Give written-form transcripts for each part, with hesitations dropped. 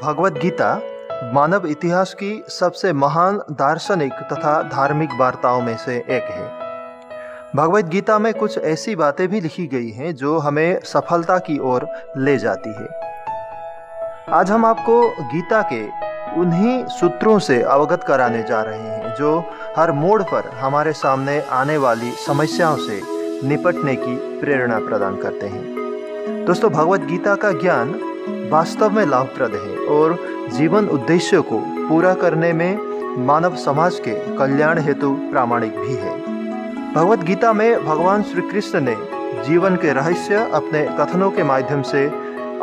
भगवत गीता मानव इतिहास की सबसे महान दार्शनिक तथा धार्मिक वार्ताओं में से एक है। भगवत गीता में कुछ ऐसी बातें भी लिखी गई हैं जो हमें सफलता की ओर ले जाती है। आज हम आपको गीता के उन्हीं सूत्रों से अवगत कराने जा रहे हैं जो हर मोड़ पर हमारे सामने आने वाली समस्याओं से निपटने की प्रेरणा प्रदान करते हैं। दोस्तों, भगवत गीता का ज्ञान वास्तव में लाभप्रद है और जीवन उद्देश्यों को पूरा करने में मानव समाज के कल्याण हेतु प्रामाणिक भी है। भगवत गीता में भगवान श्री कृष्ण ने जीवन के रहस्य अपने कथनों के माध्यम से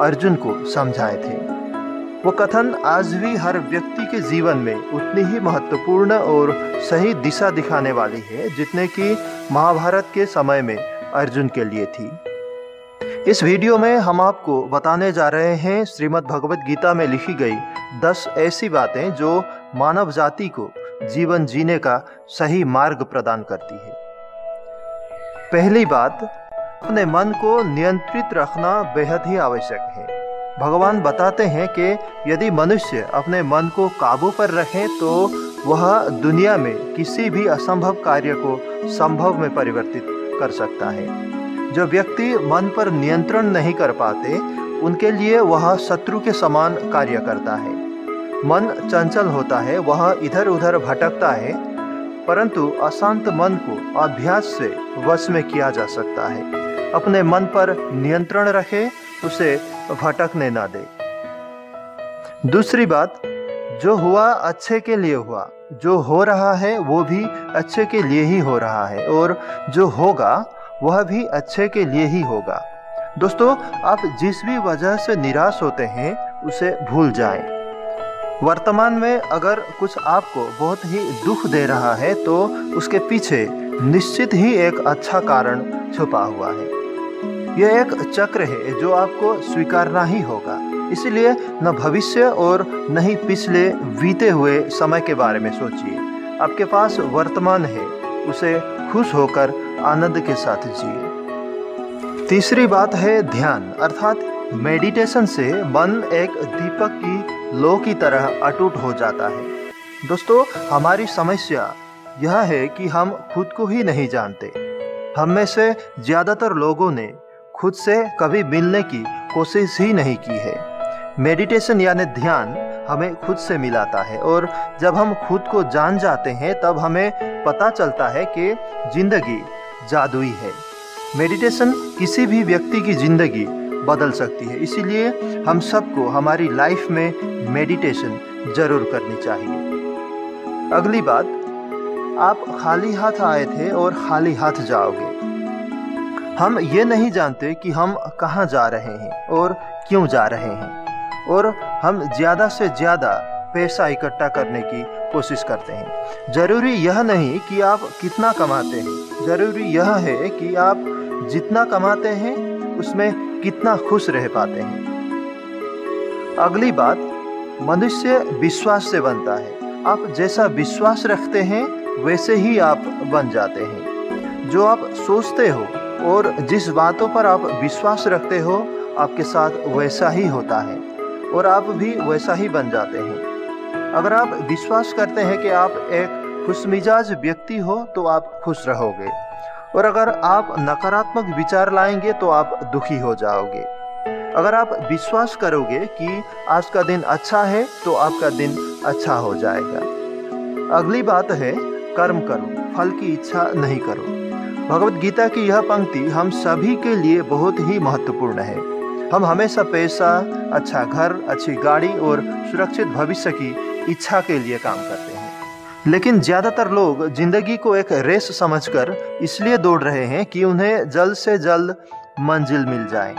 अर्जुन को समझाए थे। वो कथन आज भी हर व्यक्ति के जीवन में उतनी ही महत्वपूर्ण और सही दिशा दिखाने वाली है जितने कि महाभारत के समय में अर्जुन के लिए थी। इस वीडियो में हम आपको बताने जा रहे हैं श्रीमद् भगवत गीता में लिखी गई 10 ऐसी बातें जो मानव जाति को जीवन जीने का सही मार्ग प्रदान करती है। पहली बात, अपने मन को नियंत्रित रखना बेहद ही आवश्यक है। भगवान बताते हैं कि यदि मनुष्य अपने मन को काबू पर रखे तो वह दुनिया में किसी भी असंभव कार्य को संभव में परिवर्तित कर सकता है। जो व्यक्ति मन पर नियंत्रण नहीं कर पाते उनके लिए वह शत्रु के समान कार्य करता है। मन चंचल होता है, वह इधर उधर भटकता है, परंतु अशांत मन को अभ्यास से वश में किया जा सकता है। अपने मन पर नियंत्रण रखे, उसे भटकने ना दे। दूसरी बात, जो हुआ अच्छे के लिए हुआ, जो हो रहा है वो भी अच्छे के लिए ही हो रहा है और जो होगा वह भी अच्छे के लिए ही होगा। दोस्तों, आप जिस भी वजह से निराश होते हैं उसे भूल जाएं। वर्तमान में अगर कुछ आपको बहुत ही दुख दे रहा है तो उसके पीछे निश्चित ही एक अच्छा कारण छुपा हुआ है। यह एक चक्र है जो आपको स्वीकारना ही होगा। इसलिए न भविष्य और न ही पिछले बीते हुए समय के बारे में सोचिए। आपके पास वर्तमान है, उसे खुश होकर आनंद के साथ जिए। तीसरी बात है ध्यान, अर्थात मेडिटेशन से मन एक दीपक की लौ की तरह अटूट हो जाता है। दोस्तों, हमारी समस्या यह है कि हम खुद को ही नहीं जानते। हम में से ज़्यादातर लोगों ने खुद से कभी मिलने की कोशिश ही नहीं की है। मेडिटेशन यानी ध्यान हमें खुद से मिलाता है और जब हम खुद को जान जाते हैं तब हमें पता चलता है कि जिंदगी जादुई है। मेडिटेशन किसी भी व्यक्ति की जिंदगी बदल सकती है, इसीलिए हम सबको हमारी लाइफ में मेडिटेशन जरूर करनी चाहिए। अगली बात, आप खाली हाथ आए थे और खाली हाथ जाओगे। हम ये नहीं जानते कि हम कहाँ जा रहे हैं और क्यों जा रहे हैं, और हम ज़्यादा से ज़्यादा पैसा इकट्ठा करने की कोशिश करते हैं। ज़रूरी यह नहीं कि आप कितना कमाते हैं, ज़रूरी यह है कि आप जितना कमाते हैं उसमें कितना खुश रह पाते हैं। अगली बात, मनुष्य विश्वास से बनता है। आप जैसा विश्वास रखते हैं वैसे ही आप बन जाते हैं। जो आप सोचते हो और जिस बातों पर आप विश्वास रखते हो आपके साथ वैसा ही होता है और आप भी वैसा ही बन जाते हैं। अगर आप विश्वास करते हैं कि आप एक खुशमिजाज व्यक्ति हो तो आप खुश रहोगे, और अगर आप नकारात्मक विचार लाएंगे तो आप दुखी हो जाओगे। अगर आप विश्वास करोगे कि आज का दिन अच्छा है तो आपका दिन अच्छा हो जाएगा। अगली बात है, कर्म करो, फल की इच्छा नहीं करो। भगवत गीता की यह पंक्ति हम सभी के लिए बहुत ही महत्वपूर्ण है। हम हमेशा पैसा, अच्छा घर, अच्छी गाड़ी और सुरक्षित भविष्य की इच्छा के लिए काम करते हैं, लेकिन ज़्यादातर लोग जिंदगी को एक रेस समझकर इसलिए दौड़ रहे हैं कि उन्हें जल्द से जल्द मंजिल मिल जाए,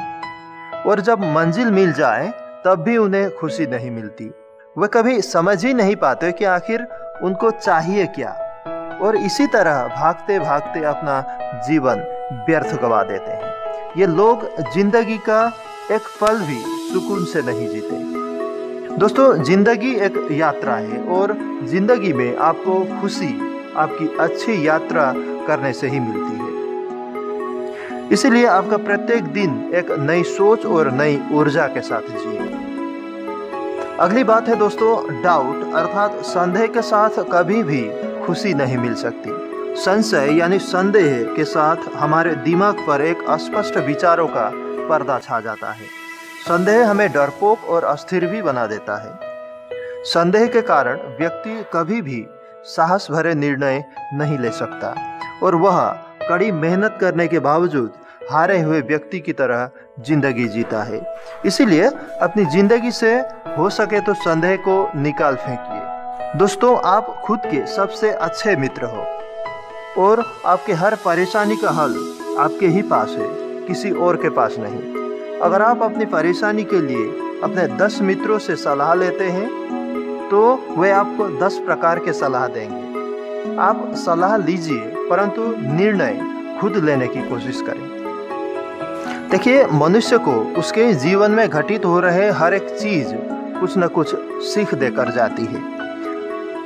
और जब मंजिल मिल जाए तब भी उन्हें खुशी नहीं मिलती। वे कभी समझ ही नहीं पाते कि आखिर उनको चाहिए क्या, और इसी तरह भागते भागते अपना जीवन व्यर्थ गवा देते हैं। ये लोग जिंदगी का एक पल भी सुकून से नहीं जीते। दोस्तों, जिंदगी एक यात्रा है और जिंदगी में आपको खुशी आपकी अच्छी यात्रा करने से ही मिलती है। इसलिए आपका प्रत्येक दिन एक नई सोच और नई ऊर्जा के साथ जिए। अगली बात है दोस्तों, डाउट अर्थात संदेह के साथ कभी भी खुशी नहीं मिल सकती। संशय यानी संदेह के साथ हमारे दिमाग पर एक अस्पष्ट विचारों का पर्दा छा जाता है। संदेह हमें डरपोक और अस्थिर भी बना देता है। संदेह के कारण व्यक्ति कभी भी साहस भरे निर्णय नहीं ले सकता और वह कड़ी मेहनत करने के बावजूद हारे हुए व्यक्ति की तरह जिंदगी जीता है। इसीलिए अपनी जिंदगी से हो सके तो संदेह को निकाल फेंकिए। दोस्तों, आप खुद के सबसे अच्छे मित्र हो और आपके हर परेशानी का हल आपके ही पास है, किसी और के पास नहीं। अगर आप अपनी परेशानी के लिए अपने 10 मित्रों से सलाह लेते हैं तो वे आपको 10 प्रकार के सलाह देंगे। आप सलाह लीजिए परंतु निर्णय खुद लेने की कोशिश करें। देखिए, मनुष्य को उसके जीवन में घटित हो रहे हर एक चीज कुछ न कुछ सीख देकर जाती है।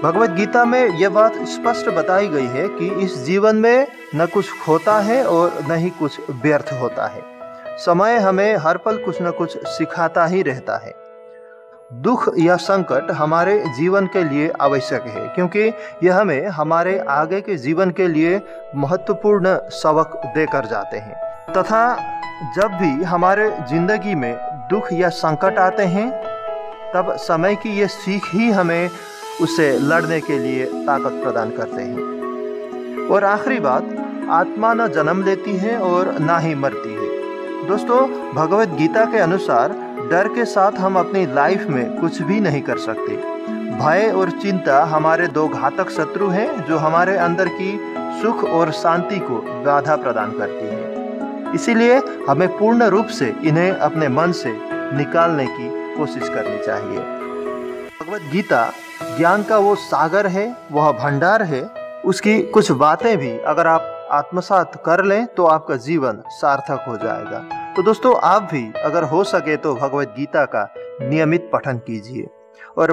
भगवत गीता में यह बात स्पष्ट बताई गई है कि इस जीवन में न कुछ खोता है और न ही कुछ व्यर्थ होता है। समय हमें हर पल कुछ न कुछ सिखाता ही रहता है। दुख या संकट हमारे जीवन के लिए आवश्यक है क्योंकि यह हमें हमारे आगे के जीवन के लिए महत्वपूर्ण सबक देकर जाते हैं। तथा जब भी हमारे जिंदगी में दुख या संकट आते हैं तब समय की ये सीख ही हमें उससे लड़ने के लिए ताकत प्रदान करते हैं। और आखिरी बात, आत्मा न जन्म लेती है और ना ही मरती है। दोस्तों, भगवत गीता के अनुसार डर के साथ हम अपनी लाइफ में कुछ भी नहीं कर सकते। भय और चिंता हमारे 2 घातक शत्रु हैं जो हमारे अंदर की सुख और शांति को बाधा प्रदान करती है। इसीलिए हमें पूर्ण रूप से इन्हें अपने मन से निकालने की कोशिश करनी चाहिए। भगवत गीता ज्ञान का वो सागर है, वह भंडार है। उसकी कुछ बातें भी अगर आप आत्मसात कर लें तो आपका जीवन सार्थक हो जाएगा। तो दोस्तों, आप भी अगर हो सके तो भगवत गीता का नियमित पठन कीजिए और